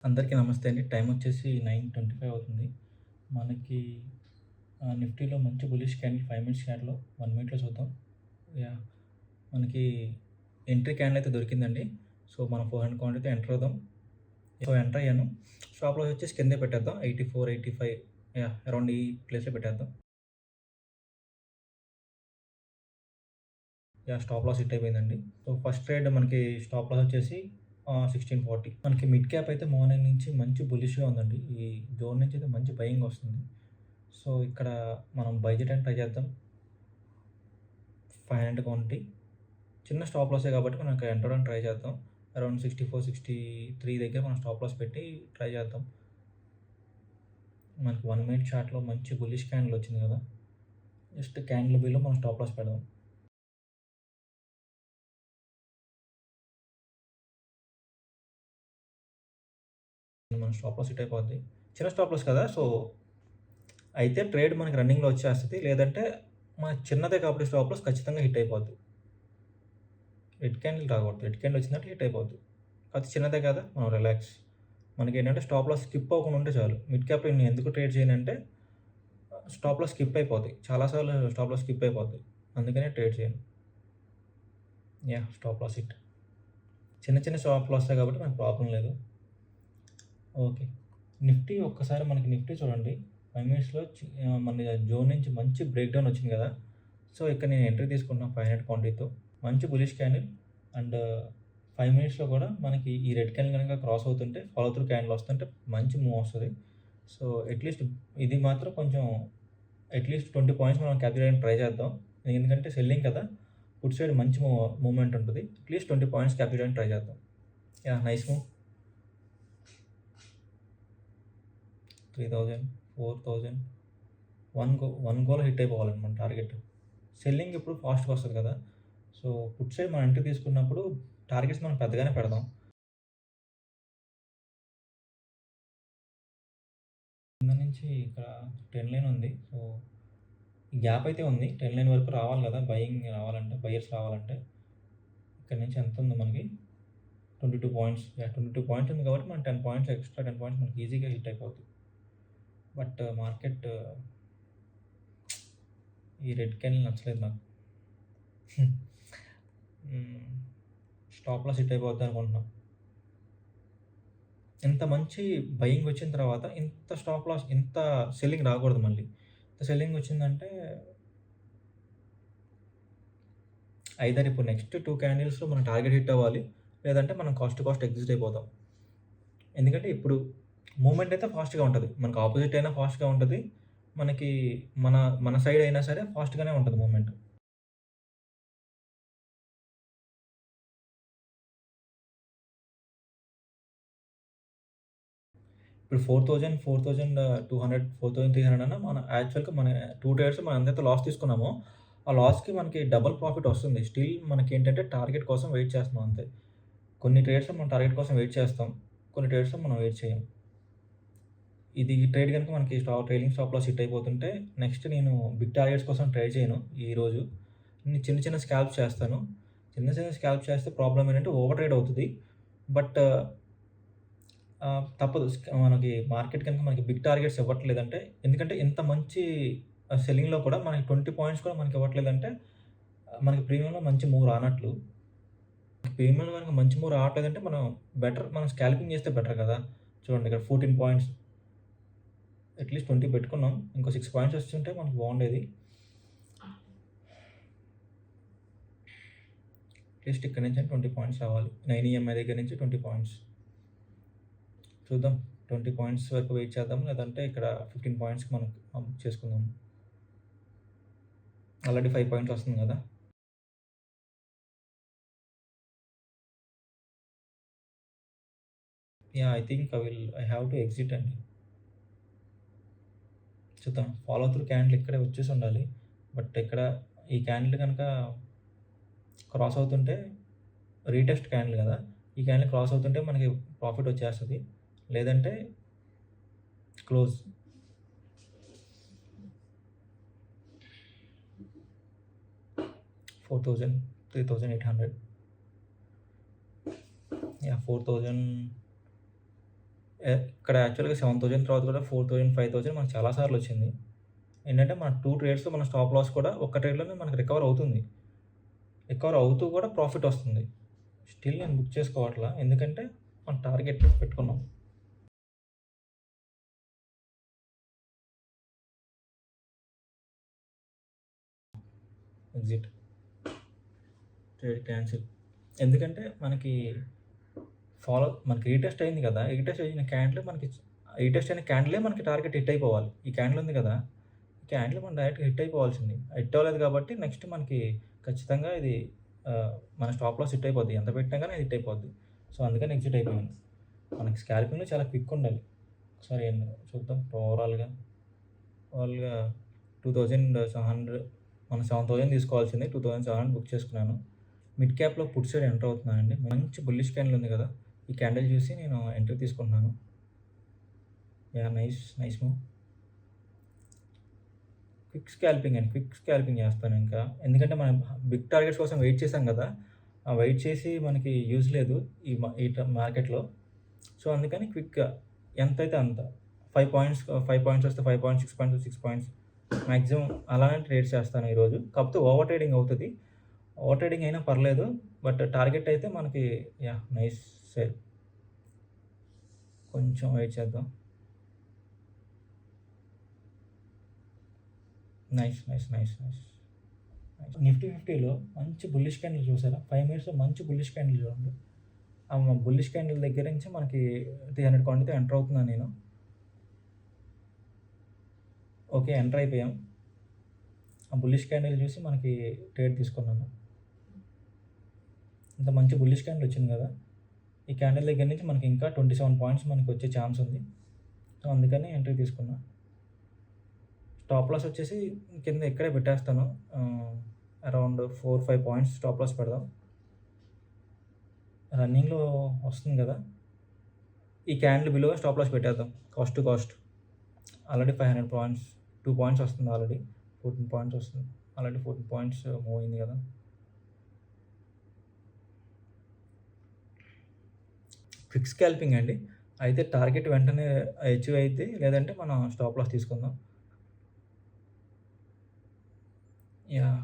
అందరికీ నమస్తే అండి. టైం వచ్చేసి 9:25 అవుతుంది. మనకి నిఫ్టీలో మంచి బుల్లిష్ క్యాండిల్ 5 మినిట్స్ క్యాండిల్‌లో 1 మినిట్‌లో చూద్దాం. యాహ్! మనకి ఎంట్రీ క్యాండిల్ అయితే దొరికిందండి. సో, మనం 400 కౌంట్ అయితే ఎంటర్ అవుదాం. సో, ఎంటర్ అయ్యాను. స్టాప్ లాస్ వచ్చేసి కిందే పెట్టేద్దాం. 84, 85 యాహ్! అరౌండ్ ఈ ప్లేస్‌లో పెట్టేద్దాం. యాహ్! స్టాప్ లాస్ హిట్ అయిపోయిందండి. సో, ఫస్ట్ ట్రేడ్ మనకి స్టాప్ లాస్ వచ్చేసి 1640. మనకి మిడ్ క్యాప్ అయితే మార్నింగ్ నుంచి మంచి బుల్లిష్‌గా ఉందండి. ఈ జోన్ నుంచి అయితే మంచి బయింగ్ వస్తుంది. సో, ఇక్కడ మనం బై చేయడానికి ట్రై చేద్దాం. 500 క్వాంటిటీ. చిన్న స్టాప్ లాసే కాబట్టి మనం ఇక్కడ ఎంటర్ అవ్వడానికి ట్రై చేద్దాం. అరౌండ్ 64, 63 దగ్గర మనం స్టాప్ లాస్ పెట్టి ట్రై చేద్దాం. మనకి 1 మినిట్ చార్ట్‌లో మంచి బుల్లిష్ క్యాండిల్ వచ్చింది కదా! జస్ట్ క్యాండిల్ బిలో మనం స్టాప్ లాస్ పెడదాం. మన స్టాప్ లాస్ హిట్ అయిపోద్ది. చిన్న స్టాప్ లాస్ కదా! సో, అయితే ట్రేడ్ మనకి రన్నింగ్‌లో వచ్చేస్తది. లేదంటే మన చిన్నదే కాబట్టి స్టాప్ లాస్ ఖచ్చితంగా హిట్ అయిపోద్ది. రెడ్ క్యాండిల్ రాకూడదు. రెడ్ క్యాండిల్ వచ్చిందంటే హిట్ అయిపోద్ది. కాకపోతే చిన్నదే కదా! మనం రిలాక్స్. మనకేంటంటే స్టాప్ లాస్ స్కిప్ అవ్వకుండా ఉంటే చాలు. మిడ్ క్యాప్‌లో నేను ఎందుకు ట్రేడ్ చేయనంటే స్టాప్ లాస్ స్కిప్ అయిపోతాయి. చాలా సార్లు స్టాప్ లాస్ స్కిప్ అయిపోద్ది. అందుకనే ట్రేడ్ చేయను. యాహ్! Stop loss hit. చిన్న చిన్న స్టాప్ లాసే కాబట్టి మనకు ప్రాబ్లమ్ లేదు. ఓకే. నిఫ్టీ ఒక్కసారి మనకి నిఫ్టీ చూడండి. 5 మినిట్స్‌లో మన జోన్ నుంచి మంచి బ్రేక్ డౌన్ వచ్చింది కదా! సో, ఇక్కడ నేను ఎంట్రీ తీసుకుంటున్నాను 500 క్వాంటిటీతో. మంచి బులిష్ క్యాండిల్ అండ్ 5 మినిట్స్‌లో కూడా మనకి ఈ రెడ్ క్యాండిల్ గనక క్రాస్ అవుతుంటే ఫాలో త్రూ క్యాండిల్ వస్తుంటే మంచి మూవ్ వస్తది. సో, అట్‌లీస్ట్ ఇది మాత్రం కొంచెం అట్‌లీస్ట్ 20 పాయింట్స్ మనం క్యాప్చర్ చేయడానికి ట్రై చేద్దాం. ఎందుకంటే సెల్లింగ్ కదా! పుట్ సైడ్ మంచి మూవ్‌మెంట్ ఉంటది. అట్‌లీస్ట్ 20 పాయింట్స్ క్యాప్చర్ చేయడానికి ట్రై చేద్దాం. Yeah! Nice move. 3000, 4000 1 goal hit అయిపోవాలండి మన టార్గెట్. సెల్లింగ్ ఎప్పుడు ఫాస్ట్‌గా వస్తది కదా! సో, పుట్ సైడ్ మనం ఎంట్రీ తీసుకున్నప్పుడు టార్గెట్స్ మనం పెద్దగానే పెడదాం. కింద నుంచి ఇక్కడ ట్రెండ్ లైన్ ఉంది. సో, ఈ గ్యాప్ అయితే ఉంది. ట్రెండ్ లైన్ వరకు రావాలి కదా! బయింగ్ రావాలంటే, బయర్స్ రావాలంటే. ఇక్కడ నుంచి ఎంత ఉంది మనకి? 22 పాయింట్స్. యాహ్! 22 పాయింట్స్ ఉంది కాబట్టి మనం 10 పాయింట్స్ ఎక్స్‌ట్రా 10 పాయింట్స్ మనకి ఈజీగా హిట్ అయిపోద్ది. బట్ మార్కెట్ ఈ రెడ్ క్యాండిల్ నచ్చలేదు నాకు. హ్మ్. స్టాప్ లాస్ హిట్ అయిపోద్ది అనుకుంటున్నా. ఇంత మంచి బయింగ్ వచ్చిన తర్వాత ఇంత స్టాప్ లాస్ ఇంత సెల్లింగ్ రాకూడదు మళ్ళీ. ఇంత సెల్లింగ్ వచ్చిందంటే ఐదర్ ఇప్పుడు నెక్స్ట్ 2 క్యాండిల్స్‌లో మన టార్గెట్ హిట్ అవ్వాలి. లేదంటే మనం కాస్ట్ టు కాస్ట్ ఎగ్జిట్ అయిపోతాం. ఎందుకంటే ఇప్పుడు మూవ్‌మెంట్ అయితే ఫాస్ట్‌గా ఉంటది. మనకు అపోజిట్ అయినా ఫాస్ట్‌గా ఉంటది. మనకి మన మన సైడ్ అయినా సరే ఫాస్ట్‌గానే ఉంటది మూవ్‌మెంట్. ఇప్పుడు 4,200, 4,300 అన్నా మన యాక్చువల్‌గా మన 2 ట్రేడ్స్ మనం ఎంతైతే లాస్ తీసుకున్నామో, ఆ లాస్‌కి మనకి డబుల్ ప్రాఫిట్ వస్తుంది. స్టిల్ మనకేంటంటే టార్గెట్ కోసం వెయిట్ చేస్తున్నాం అంతే. కొన్ని ట్రేడ్స్‌లో మనం టార్గెట్ కోసం వెయిట్ చేస్తాం. కొన్ని ట్రేడ్స్‌లో మనం వెయిట్ చేయం. ఇది ఈ ట్రేడ్ గనుక మనకి ట్రైలింగ్ స్టాప్ లాస్ హిట్ అయిపోతుంటే, నెక్స్ట్ నేను బిగ్ టార్గెట్స్ కోసం ట్రై చేయను ఈరోజు. నేను చిన్న చిన్న స్కాల్ప్స్ చేస్తాను. చిన్న చిన్న స్కాల్ప్స్ చేస్తే ప్రాబ్లమ్ ఏంటంటే ఓవర్ ట్రేడ్ అవుతది. బట్ తప్పదు. మనకి మార్కెట్ గనుక మనకి బిగ్ టార్గెట్స్ ఇవ్వట్లేదంటే ఎందుకంటే ఇంత మంచి సెల్లింగ్‌లో కూడా మనకి 20 పాయింట్స్ కూడా మనకి ఇవ్వట్లేదంటే మనకి ప్రీమియంలో మంచి మూవ్ రానట్లు. ప్రీమియంలో గనుక మంచి మూవ్ రావట్లేదంటే మనం స్కాల్పింగ్ చేస్తే బెటర్ కదా! చూడండి ఇక్కడ 14 పాయింట్స్ అట్‌లీస్ట్ 20 పెట్టుకున్నాం. ఇంకో 6 పాయింట్స్ వచ్చుంటే మనకు బాగుండేది. అట్‌లీస్ట్ ఇక్కడి నుంచి 20 పాయింట్స్ రావాలి. 9 ఈఎంఐ దగ్గర నుంచి 20 పాయింట్స్. చూద్దాం. 20 పాయింట్స్ వరకు వెయిట్ చేద్దాం. లేదంటే ఇక్కడ 15 పాయింట్స్‌కి మనం చేసుకుందాం. ఆల్రెడీ 5 పాయింట్స్ వస్తుంది కదా! Yeah! I have to exit అండి. చూద్దాం. ఫాలో త్రూ క్యాండిల్ ఇక్కడే వచ్చేసి ఉండాలి. బట్ ఇక్కడ ఈ క్యాండిల్ గనక క్రాస్ అవుతుంటే రీటెస్ట్ క్యాండిల్ కదా! ఈ క్యాండిల్ క్రాస్ అవుతుంటే మనకి ప్రాఫిట్ వచ్చేస్తది. లేదంటే క్లోజ్. 4,000, 3,800 యాహ్! 4,000 ఇక్కడ యాక్చువల్‌గా 7,000 తర్వాత కూడా 4,000, 5,000 మనకు చాలా సార్లు వచ్చింది. ఏంటంటే మన 2 ట్రేడ్స్‌లో మన స్టాప్ లాస్ కూడా ఒక్క ట్రేడ్‌లోనే మనకు రికవర్ అవుతుంది. రికవర్ అవుతూ కూడా ప్రాఫిట్ వస్తుంది. స్టిల్ నేను బుక్ చేసుకోవట్లా. ఎందుకంటే మనం టార్గెట్ పెట్టుకున్నాం. ఎగ్జిట్. Trade cancel. ఎందుకంటే మనకి రీటెస్ట్ అయింది కదా! రీటెస్ట్ అయిన క్యాండిల్ రీటెస్ట్ అయిన క్యాండిలే మనకి టార్గెట్ హిట్ అయిపోవాలి. ఈ క్యాండిల్ ఉంది కదా! ఈ క్యాండిల్ మనం డైరెక్ట్‌గా హిట్ అయిపోవాల్సింది. హిట్ అవ్వలేదు కాబట్టి నెక్స్ట్ మనకి ఖచ్చితంగా ఇది మన స్టాప్ లాస్ హిట్ అయిపోద్ది. ఎంత పెట్టినా గాని హిట్ అయిపోద్ది. సో, అందుకని ఎగ్జిట్ అయిపోయాను. మనకి స్కాల్పింగ్‌లో చాలా క్విక్ ఉండాలి. ఒకసారి చూద్దాం ఓవరాల్‌గా. 2700 మనం 7,000 తీసుకోవాల్సింది 2,700 బుక్ చేసుకున్నాను. మిడ్ క్యాప్‌లో పుట్ సైడ్ ఎంటర్ అవుతున్నానండి. మంచి బుల్లిష్ క్యాండిల్ ఉంది కదా! ఈ క్యాండిల్ చూసి నేను ఎంట్రీ తీసుకుంటున్నాను. Yeah! Nice move. Quick scalping చేస్తానింకా. ఎందుకంటే మనం బిగ్ టార్గెట్స్ కోసం వెయిట్ చేసాం కదా! ఆ వెయిట్ చేసి మనకి యూజ్ లేదు ఈ మార్కెట్‌లో. సో, అందుకని క్విక్‌గా ఎంతైతే అంత 5 పాయింట్స్ వస్తే 5 పాయింట్స్, 6 పాయింట్స్, 6 పాయింట్స్ మాక్సిమం అలానే ట్రేడ్ చేస్తాను ఈరోజు. కాకపోతే ఓవర్ ట్రేడింగ్ అవుతది. ఓవర్ ట్రేడింగ్ అయినా పర్లేదు. బట్ టార్గెట్ అయితే మనకి యాహ్! Nice sale. కొంచెం వెయిట్ చేద్దాం. నైస్. నిఫ్టీ 50లో మంచి బుల్లిష్ క్యాండిల్ చూసారా? 5 మినిట్స్‌లో మంచి బుల్లిష్ క్యాండిల్ చూడండి. ఆ బుల్లిష్ క్యాండిల్ దగ్గర నుంచి మనకి 300 క్వాంటిటీతో ఎంటర్ అవుతున్నాను నేను. ఓకే. ఎంటర్ అయిపోయాం. ఆ బుల్లిష్ క్యాండిల్ చూసి మనకి ట్రేడ్ తీసుకున్నాను. ఇంత మంచి బుల్లిష్ క్యాండిల్ వచ్చింది కదా! ఈ క్యాండిల్ దగ్గర నుంచి మనకి ఇంకా 27 పాయింట్స్ మనకి వచ్చే ఛాన్స్ ఉంది. సో, అందుకని ఎంట్రీ తీసుకున్నా. స్టాప్ లాస్ వచ్చేసి కింద ఇక్కడే పెట్టేస్తాను. అరౌండ్ 4, 5 పాయింట్స్ స్టాప్ లాస్ పెడదాం. రన్నింగ్‌లో వస్తుంది కదా! ఈ క్యాండిల్ బిలో స్టాప్ లాస్ పెట్టేద్దాం. Cost to cost. Already 500 points 2 points వస్తుంది ఆల్రెడీ. 14 పాయింట్స్ వస్తుంది. ఆల్రెడీ 14 పాయింట్స్ మూవ్ అయింది కదా! క్విక్ స్కాల్పింగ్ అండి. అయితే టార్గెట్ వెంటనే అచీవ్ అయిద్ది. లేదంటే మనం స్టాప్ లాస్ తీసుకుందాం. యాహ్!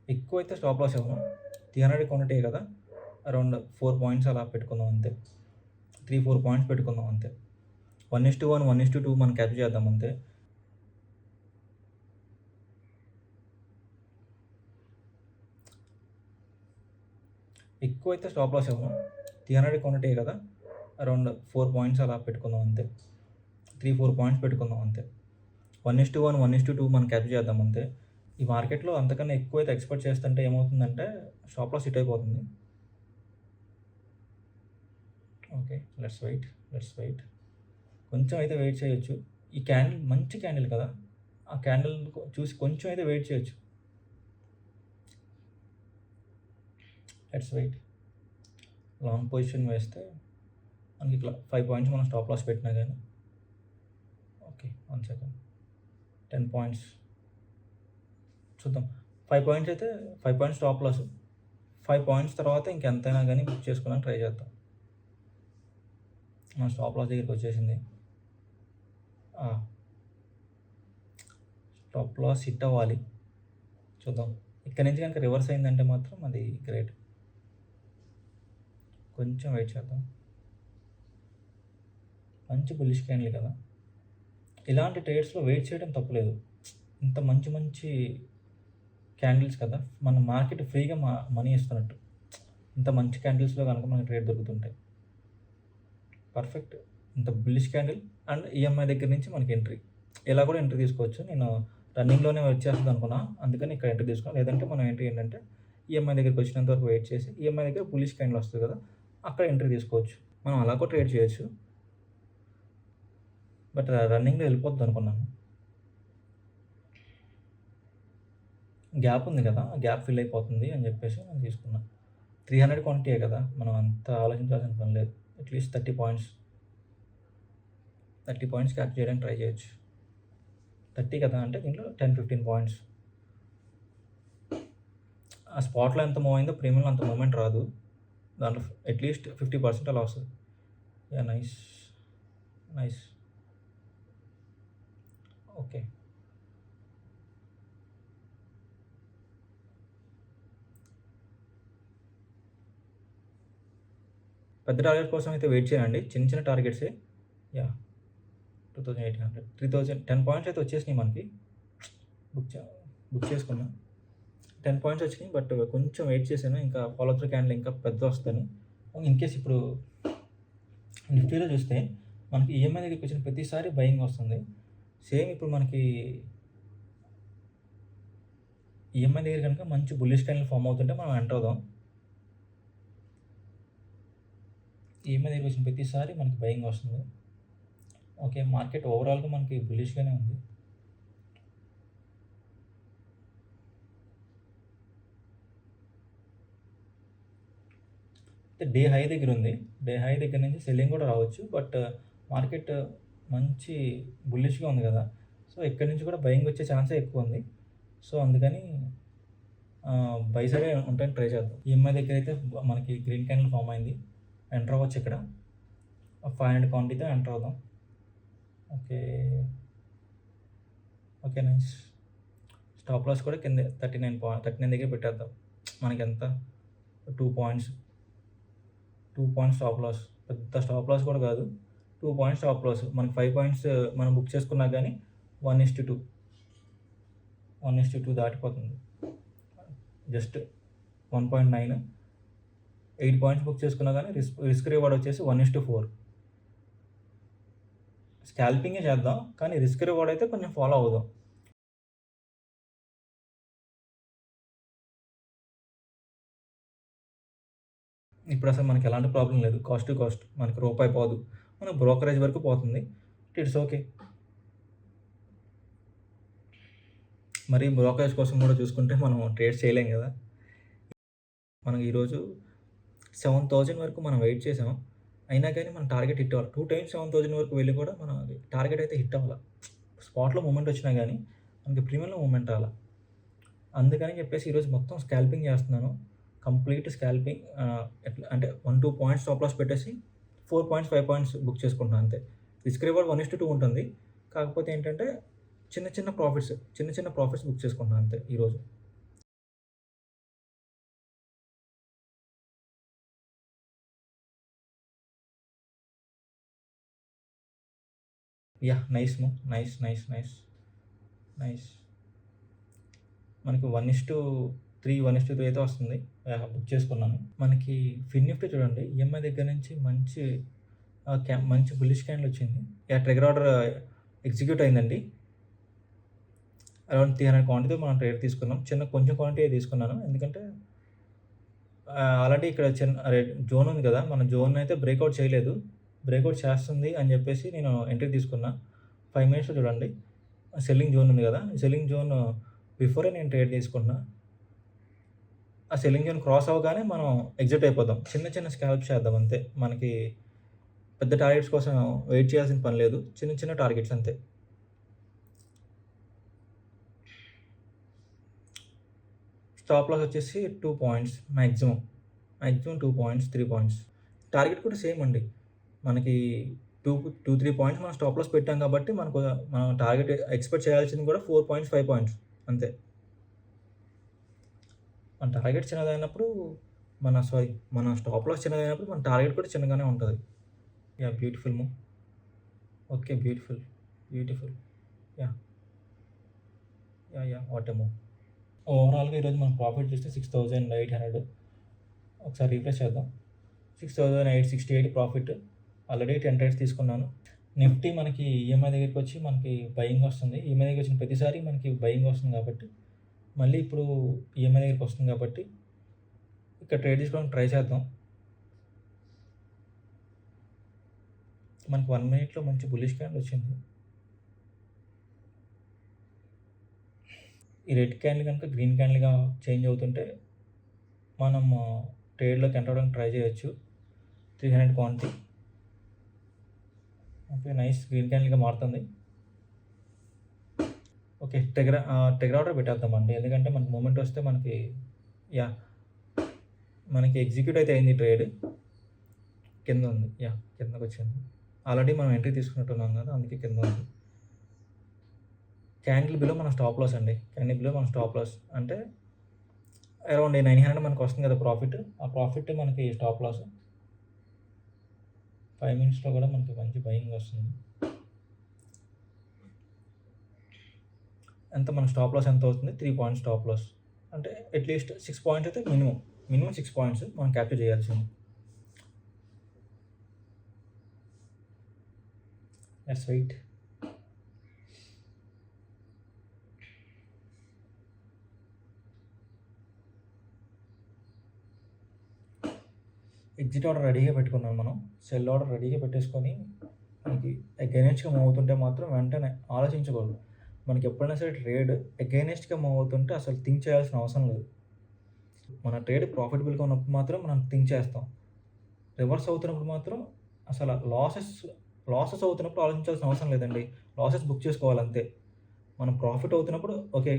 ఎక్కువైతే స్టాప్ లాస్ ఇవ్వను. 300 క్వాంటిటీ కదా! అరౌండ్ 4 పాయింట్స్ అలా పెట్టుకుందాం అంతే. 3, 4 పాయింట్స్ పెట్టుకుందాం అంతే. 1:1, 1:2 మనం క్యాప్చర్ చేద్దాం అంతే. ఎక్కువైతే స్టాప్ లాస్ ఇవ్వను. 300 క్వాంటిటీ కదా! అరౌండ్ 4 పాయింట్స్ అలా పెట్టుకుందాం అంతే. 3, 4 పాయింట్స్ పెట్టుకుందాం అంతే. 1:1, 1:2 మనం క్యాప్చర్ చేద్దాం అంతే. ఈ మార్కెట్‌లో అంతకన్నా ఎక్కువైతే ఎక్స్‌పెక్ట్ చేస్తుంటే ఏమవుతుందంటే స్టాప్ లాస్ హిట్ అయిపోతుంది. ఓకే. Let's wait. కొంచెం అయితే వెయిట్ చేయొచ్చు. ఈ క్యాండిల్ మంచి క్యాండిల్ కదా! ఆ క్యాండిల్ చూసి కొంచెం అయితే వెయిట్ చేయొచ్చు. Let's wait. లాంగ్ పొజిషన్ వేస్తే మనకి ఇట్లా 5 పాయింట్స్ మనం స్టాప్ లాస్ పెట్టినా గానీ ఓకే. 1 సెకండ్. 10 పాయింట్స్ చూద్దాం. 5 పాయింట్స్ అయితే 5 పాయింట్స్ స్టాప్ లాస్. 5 పాయింట్స్ తర్వాత ఇంకెంతైనా గానీ బుక్ చేసుకోవడానికి ట్రై చేద్దాం. మన స్టాప్ లాస్ దగ్గరికి వచ్చేసింది. స్టాప్ లాస్ హిట్ అవ్వాలి. చూద్దాం. ఇక్కడి నుంచి గనుక రివర్స్ అయిందంటే మాత్రం అది గ్రేట్. కొంచెం వెయిట్ చేద్దాం. మంచి బుల్లిష్ క్యాండిల్ కదా! ఇలాంటి ట్రేడ్స్‌లో వెయిట్ చేయడం తప్పులేదు. ఇంత మంచి క్యాండిల్స్ కదా! మన మార్కెట్ ఫ్రీగా మనీ ఇస్తున్నట్టు. ఇంత మంచి క్యాండిల్స్‌లో గనుక మనకు ట్రేడ్ దొరుకుతుంటాయి. పర్ఫెక్ట్. ఇంత బుల్లిష్ క్యాండిల్ అండ్ ఈఎంఐ దగ్గర నుంచి మనకి ఎంట్రీ. ఇలా కూడా ఎంట్రీ తీసుకోవచ్చు. నేను రన్నింగ్‌లోనే వచ్చేస్తది అనుకున్నా. అందుకని ఇక్కడ ఎంట్రీ తీసుకున్నా. లేదంటే మనం ఎంట్రీ ఏంటంటే ఈఎంఐ దగ్గరికి వచ్చినంత వరకు వెయిట్ చేసి ఈఎంఐ దగ్గర బుల్లిష్ క్యాండిల్ వస్తది కదా! అక్కడ ఎంట్రీ తీసుకోవచ్చు. మనం అలా కూడా ట్రేడ్ చేయొచ్చు. బట్ రన్నింగ్‌లో వెళ్ళిపోద్ది అనుకున్నాను. గ్యాప్ ఉంది కదా! ఆ గ్యాప్ ఫిల్ అయిపోతుంది అని చెప్పేసి నేను తీసుకున్నా. 300 క్వాంటిటీయే కదా! మనం అంత ఆలోచించాల్సిన పని లేదు. అట్‌లీస్ట్ 30 పాయింట్స్ క్యాప్చర్ చేయడానికి ట్రై చేయొచ్చు. 30 కదా! అంటే దీంట్లో 10, 15 పాయింట్స్. ఆ స్పాట్‌లో ఎంత మూవ్ అయిందో ప్రీమియంలో అంత మూవ్‌మెంట్ రాదు. దాంట్లో అట్‌లీస్ట్ 50% అలా వస్తది. యాహ్! నైస్. నైస్. ఓకే. పెద్ద టార్గెట్ కోసం అయితే వెయిట్ చేయనండి. చిన్న చిన్న టార్గెట్సే. యాహ్! 2800, 3000, 10 పాయింట్స్ అయితే వచ్చేసినాయి మనకి. బుక్ చే బుక్ చేసుకున్నా. 10 పాయింట్స్ వచ్చినాయి. బట్ కొంచెం వెయిట్ చేశాను. ఇంకా ఫాలో త్రూ క్యాండిల్ ఇంకా పెద్దదొస్తదని. ఇన్‌కేస్ ఇప్పుడు నిఫ్టీలో చూస్తే మనకి ఈఎంఐ దగ్గరికొచ్చిన ప్రతిసారి బయింగ్ వస్తుంది. సేమ్ ఇప్పుడు మనకి ఈఎంఐ దగ్గర గనుక మంచి బుల్లిష్ క్యాండిల్ ఫార్మ్ అవుతుంటే మనం ఎంటర్ అవుదాం. ఈఎంఐ దగ్గరికొచ్చిన ప్రతిసారి మనకి బయింగ్ వస్తుంది. ఓకే. మార్కెట్ ఓవరాల్‌గా మనకి బుల్లిష్‌గానే ఉంది. డే హై దగ్గరుంది. డే హై దగ్గర నుంచి సెల్లింగ్ కూడా రావచ్చు. బట్ మార్కెట్ మంచి బుల్లిష్‌గా ఉంది కదా! సో, ఇక్కడి నుంచి కూడా బయింగ్ వచ్చే ఛాన్సే ఎక్కువుంది. సో, అందుకని బై సైడే ఉండడానికి ట్రై చేద్దాం. ఈఎంఐ దగ్గరైతే మనకి గ్రీన్ క్యాండిల్ ఫార్మ్ అయింది. ఎంటర్ అవ్వచ్చు ఇక్కడ. 500 క్వాంటిటీతో ఎంటర్ అవుదాం. Okay. Okay. Nice. Stop loss కూడా కిందే 39 దగ్గర పెట్టేద్దాం. మనకెంత 2 పాయింట్స్. 2 points stop loss. పెద్ద స్టాప్ లాస్ కూడా కాదు. 2 పాయింట్స్ స్టాప్ లాస్. మనకి 5 పాయింట్స్ మనం బుక్ చేసుకున్నా గానీ 1:2. 1:2 దాటిపోతుంది. జస్ట్ 1.9. 8 పాయింట్స్ బుక్ చేసుకున్నా గానీ రిస్క్ రివార్డ్ వచ్చేసి 1:4. స్కాల్పింగే చేద్దాం. కానీ రిస్క్ రివార్డ్ అయితే కొంచెం ఫాలో అవుదాం. ఇప్పుడసలు మనకి ఎలాంటి ప్రాబ్లమ్ లేదు. Cost to cost. మనకి రూపాయి పోదు. మన బ్రోకరేజ్ వరకు పోతుంది. It's okay. మరి బ్రోకరేజ్ కోసం కూడా చూసుకుంటే మనం ట్రేడ్ చేయలేం కదా! మనం ఈరోజు 7,000 వరకు మనం వెయిట్ చేసాం. అయినా కానీ మన టార్గెట్ హిట్ అవ్వాలి. 2 టైమ్స్ 7,000 వరకు వెళ్ళి కూడా మన టార్గెట్ అయితే హిట్ అవ్వల. స్పాట్‌లో మూవ్‌మెంట్ వచ్చినా గానీ మనకి ప్రీమియంలో మూవ్‌మెంట్ రాల. అందుకని చెప్పేసి ఈరోజు మొత్తం స్కాల్పింగ్ చేస్తున్నాను. కంప్లీట్ స్కాల్పింగ్ ఎట్లా అంటే 1, 2 పాయింట్స్ స్టాప్ లాస్ పెట్టేసి 4 పాయింట్స్, 5 పాయింట్స్ బుక్ చేసుకుంటున్నాను అంతే. రిస్క్ రివార్డ్ 1:2 ఉంటుంది. కాకపోతే ఏంటంటే చిన్న చిన్న ప్రాఫిట్స్ బుక్ చేసుకుంటున్నాను అంతే ఈరోజు. Yeah! Nice move. Nice. Nice. Nice. Nice. మనకి 1:3, 1:3 అయితే వస్తుంది. బుక్ చేసుకున్నాను. మనకి ఫిన్ నిఫ్టీ చూడండి ఈఎంఐ దగ్గర నుంచి మంచి బుల్లిష్ క్యాండిల్ వచ్చింది. యాహ్! ట్రిగ్గర్ ఆర్డర్ ఎగ్జిక్యూట్ అయిందండి. అరౌండ్ 300 క్వాంటిటీతో మనం ట్రేడ్ తీసుకున్నాం. కొంచెం క్వాంటిటీయే తీసుకున్నాను. ఎందుకంటే ఆల్రెడీ ఇక్కడ జోన్ ఉంది కదా! మన జోన్ అయితే బ్రేక్‌ఔట్ చేయలేదు. బ్రేక్‌ఔట్ చేస్తుంది అని చెప్పేసి నేను ఎంట్రీ తీసుకున్నా. 5 మినిట్స్‌లో చూడండి సెల్లింగ్ జోన్ ఉంది కదా! సెల్లింగ్ జోన్ బిఫోరే నేను ట్రేడ్ తీసుకుంటున్నా. ఆ సెల్లింగ్ జోన్ క్రాస్ అవ్వగానే మనం ఎగ్జిట్ అయిపోదాం. చిన్న చిన్న స్కాల్ప్స్ చేద్దాం అంతే. మనకి పెద్ద టార్గెట్స్ కోసం వెయిట్ చేయాల్సిన పని లేదు. చిన్న చిన్న టార్గెట్స్ అంతే. స్టాప్ లాస్ వచ్చేసి 2 points maximum. 2 points, 3 points. Target కూడా సేమ్ అండి. మనకి 3 పాయింట్స్ మనం స్టాప్ లాస్ పెట్టాం కాబట్టి మనం టార్గెట్ ఎక్స్‌పెక్ట్ చేయాల్సింది కూడా 4 పాయింట్స్, 5 పాయింట్స్ అంతే. మన టార్గెట్ చిన్నదైనప్పుడు మన స్టాప్ లాస్ చిన్నదైనప్పుడు మన టార్గెట్ కూడా చిన్నగానే ఉంటది. Yeah! Beautiful move. Okay. Beautiful. Beautiful. Yeah! Yeah! What a move. ఓవరాల్‌గా ఈరోజు మనం ప్రాఫిట్ చూస్తే 6,800. ఒకసారి రిఫ్రెష్ చేద్దాం. 6,868 ప్రాఫిట్. ఆల్రెడీ 10 ట్రేడ్స్ తీసుకున్నాను. నిఫ్టీ మనకి ఈఎంఐ దగ్గరికొచ్చి మనకి బయింగ్ వస్తుంది. ఈఎంఐ దగ్గరికొచ్చిన ప్రతిసారి మనకి బయింగ్ వస్తుంది కాబట్టి, మళ్ళీ ఇప్పుడు ఈఎంఐ దగ్గరికొస్తుంది కాబట్టి, ఇక్కడ ట్రేడ్ తీసుకోవడానికి ట్రై చేద్దాం. మనకి 1 మినిట్‌లో మంచి బుల్లిష్ క్యాండిల్ వచ్చింది. ఈ రెడ్ క్యాండిల్ కనుక గ్రీన్ క్యాండిల్‌గా చేంజ్ అవుతుంటే, మనం ట్రేడ్‌లోకి ఎంటర్ అవ్వడానికి ట్రై చేయొచ్చు. 300 క్వాంటిటీ. ఓకే. నైస్. గ్రీన్ క్యాండిల్‌గా మారుతుంది. ఓకే. టెగ్ ఆర్డర్ పెట్టేద్దామండి. ఎందుకంటే మనకి మూవ్‌మెంట్ వస్తే మనకి యాహ్! మనకి ఎగ్జిక్యూట్ అయితే అయింది ట్రేడ్. కిందుంది. యాహ్! కిందకొచ్చింది. ఆల్రెడీ మనం ఎంట్రీ తీసుకున్నట్టున్నాం గదా! అందుకే కిందుంది. క్యాండిల్ బిలో మన స్టాప్ లాస్ అండి. క్యాండిల్ బిలో మన స్టాప్ లాస్. అంటే అరౌండ్ 900 మనకొస్తుంది గదా ప్రాఫిట్. ఆ ప్రాఫిట్ మనకి స్టాప్ లాస్. 5 మినిట్స్‌లో గూడా మనకి మంచి బయింగ్ వస్తుంది. ఎంత మన స్టాప్ లాస్ ఎంతవుతుంది? 3 పాయింట్స్ స్టాప్ లాస్. అంటే అట్‌లీస్ట్ 6 పాయింట్స్ అయితే మినిమమ్. మినిమమ్ 6 పాయింట్స్ మనం క్యాప్చర్ చేయాల్సింది. Let's wait. ఎగ్జిట్ ఆర్డర్ రెడీగా పెట్టుకున్నాం మనం. సెల్ ఆర్డర్ రెడీగా పెట్టేసుకొని మనకి అగైనెస్ట్‌గా మూవ్ అవుతుంటే మాత్రం వెంటనే ఆలోచించకూడదు. మనకి ఎప్పుడైనా సరే ట్రేడ్ అగైనెస్ట్‌గా మూవ్ అవుతుంటే అసలు థింక్ చేయాల్సిన అవసరం లేదు. మన ట్రేడ్ ప్రాఫిటబుల్‌గా ఉన్నప్పుడు మాత్రం మనం థింక్ చేస్తాం. రివర్స్ అవుతున్నప్పుడు మాత్రం అసల లాసెస్ అవుతున్నప్పుడు ఆలోచించాల్సిన అవసరం లేదండి. లాసెస్ బుక్ చేసుకోవాలంతే. మనం ప్రాఫిట్ అవుతున్నప్పుడు ఓకే.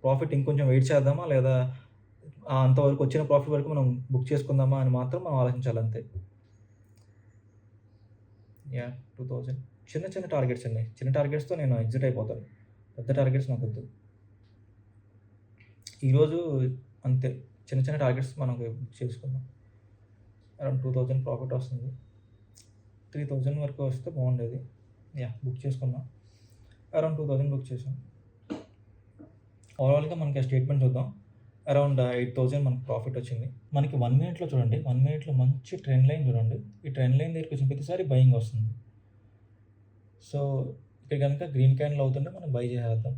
ప్రాఫిట్ ఇంకొంచెం వెయిట్ చేద్దామా? లేదా అంతవరకు వచ్చిన ప్రాఫిట్ వరకు మనం బుక్ చేసుకుందామా అని మాత్రం మనం ఆలోచించాలంతే. యాహ్! 2000 చిన్న చిన్న టార్గెట్స్ అండి. చిన్న టార్గెట్స్‌తో నేను ఎగ్జిట్ అయిపోతాను. పెద్ద టార్గెట్స్ నాకొద్దు. ఈరోజు అంతే. చిన్న చిన్న టార్గెట్స్ మనకి బుక్ చేసుకుందాం. అరౌండ్ 2000 ప్రాఫిట్ వస్తుంది. 3000 వరకు వస్తే బాగుండేది. యాహ్! బుక్ చేసుకుందాం. అరౌండ్ 2000 బుక్ చేశాం. ఓవరాల్‌గా మనకి ఆ స్టేట్మెంట్ చూద్దాం. అరౌండ్ 8000 మనకు ప్రాఫిట్ వచ్చింది. మనకి 1 మినిట్‌లో చూడండి. 1 మినిట్‌లో మంచి ట్రెండ్ లైన్ చూడండి. ఈ ట్రెండ్ లైన్ దగ్గరికి వచ్చిన ప్రతిసారి బయింగ్ వస్తుంది. సో, ఇక్కడ గనుక గ్రీన్ క్యాండిల్ అవుతుంటే మనం బై చేసేద్దాం.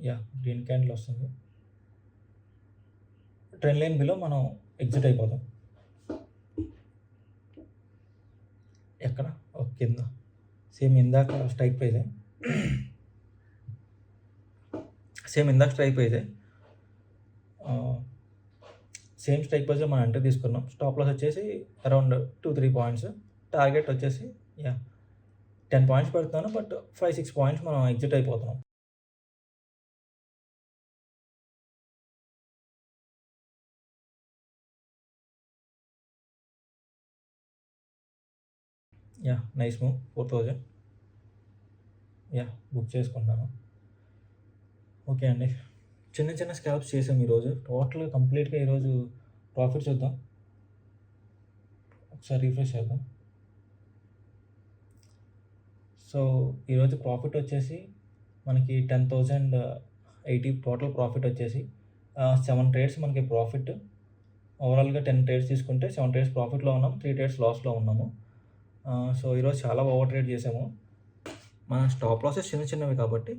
యాహ్! గ్రీన్ క్యాండిల్ వస్తుంది. ట్రెండ్ లైన్ బిలో మనం ఎగ్జిట్ అయిపోదాం. ఎక్కడ? ఓహ్! కింద. సేమ్ ఇందాక స్ట్రైక్ ప్రైజే. సేమ్ ఇందాక స్ట్రైక్ ప్రైజే. సేమ్ స్ట్రైక్ ప్రైస్‌లో మనం ఎంట్రీ తీసుకున్నాం. స్టాప్ లాస్ వచ్చేసి అరౌండ్ 2, 3 పాయింట్స్. టార్గెట్ వచ్చేసి యాహ్! 10 పాయింట్స్ పెడుతున్నాను. బట్ 5, 6 పాయింట్స్ మనం ఎగ్జిట్ అయిపోతున్నాం. Yeah! Nice move. 4000 yeah! Book చేసుకుంటాను. ఓకే అండి. చిన్న చిన్న స్కాల్ప్స్ చేసాం ఈరోజు. టోటల్‌గా కంప్లీట్‌గా ఈరోజు ప్రాఫిట్ చూద్దాం. ఒకసారి రిఫ్రెష్ చేద్దాం. సో, ఈరోజు ప్రాఫిట్ వచ్చేసి మనకి 10,080 టోటల్ ప్రాఫిట్ వచ్చేసి 7 ట్రేడ్స్ మనకి ప్రాఫిట్. ఓవరాల్‌గా 10 ట్రేడ్స్ తీసుకుంటే 7 ట్రేడ్స్ ప్రాఫిట్‌లో ఉన్నాం. 3 ట్రేడ్స్ లాస్‌లో ఉన్నాము. సో, ఈరోజు చాలా ఓవర్ ట్రేడ్ చేసాము. మన స్టాప్ లాసెస్ చిన్న చిన్నవి కాబట్టి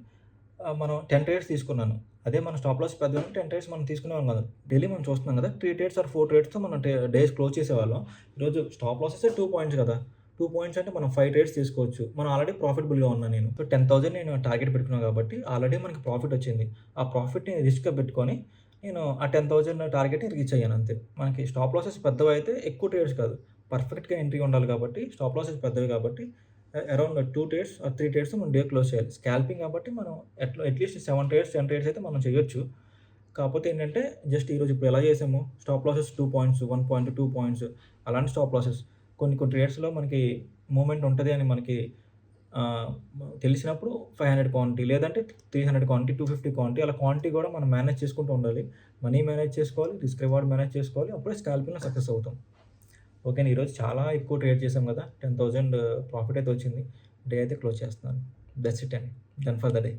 మనం 10 ట్రేడ్స్ తీసుకున్నాను. అదే మన స్టాప్ లాస్ పెద్దవి 10 ట్రేడ్స్ మనం తీసుకునేవాళ్ళం కాదు. డైలీ మనం చూస్తున్నాం కదా! 3 ట్రేడ్స్ ఆర్ 4 ట్రేడ్స్‌తో మనం డేస్ క్లోజ్ చేసేవాళ్ళం. ఈరోజు స్టాప్ లాసెసే 2 పాయింట్స్ కదా! 2 పాయింట్స్ అంటే మనం 5 ట్రేడ్స్ తీసుకోవచ్చు. మనం ఆల్రెడీ ప్రాఫిటబుల్‌గా ఉన్నాను నేను. సో, 10,000 నేను టార్గెట్ పెట్టుకున్నాను కాబట్టి ఆల్రెడీ మనకి ప్రాఫిట్ వచ్చింది. ఆ ప్రాఫిట్‌ని రిస్క్‌గా పెట్టుకొని నేను ఆ 10,000 టార్గెట్‌ని రీచ్ అయ్యాను అంతే. మనకి స్టాప్ లాసెస్ పెద్దవైతే ఎక్కువ ట్రేడ్స్ కాదు. పర్ఫెక్ట్‌గా ఎంట్రీ ఉండాలి కాబట్టి స్టాప్ లాసెస్ పెద్దవి కాబట్టి అరౌండ్ 2 ట్రేడ్స్ ఆర్ 3 ట్రేడ్స్ మనం డే క్లోజ్ చేయాలి. స్కాల్పింగ్ కాబట్టి మనం అట్‌లీస్ట్ 7 ట్రేడ్స్, 10 ట్రేడ్స్ అయితే మనం చేయొచ్చు. కాకపోతే ఏంటంటే జస్ట్ ఈరోజు ఇప్పుడు ఎలా చేసామో stop losses 2 points, 1 point, 2 points అలాంటి స్టాప్ లాసెస్. కొన్ని కొన్ని ట్రేడ్స్‌లో మనకి మూవ్‌మెంట్ ఉంటది అని మనకి ఆహ్, తెలిసినప్పుడు 500 క్వాంటిటీ లేదంటే 300 క్వాంటిటీ, 250 క్వాంటిటీ అలా క్వాంటిటీ కూడా మనం మేనేజ్ చేసుకుంటూ ఉండాలి. మనీ మేనేజ్ చేసుకోవాలి, రిస్క్ రివార్డ్ మేనేజ్ చేసుకోవాలి. అప్పుడే స్కాల్పింగ్‌లో సక్సెస్ అవుతాం. ఓకేనా. ఈరోజు చాలా ఎక్కువ ట్రేడ్ చేసాం కదా! 10,000 ప్రాఫిట్ అయితే వచ్చింది. డే అయితే క్లోజ్ చేస్తున్నాను. దట్స్ ఇట్ అండి. Done for the day.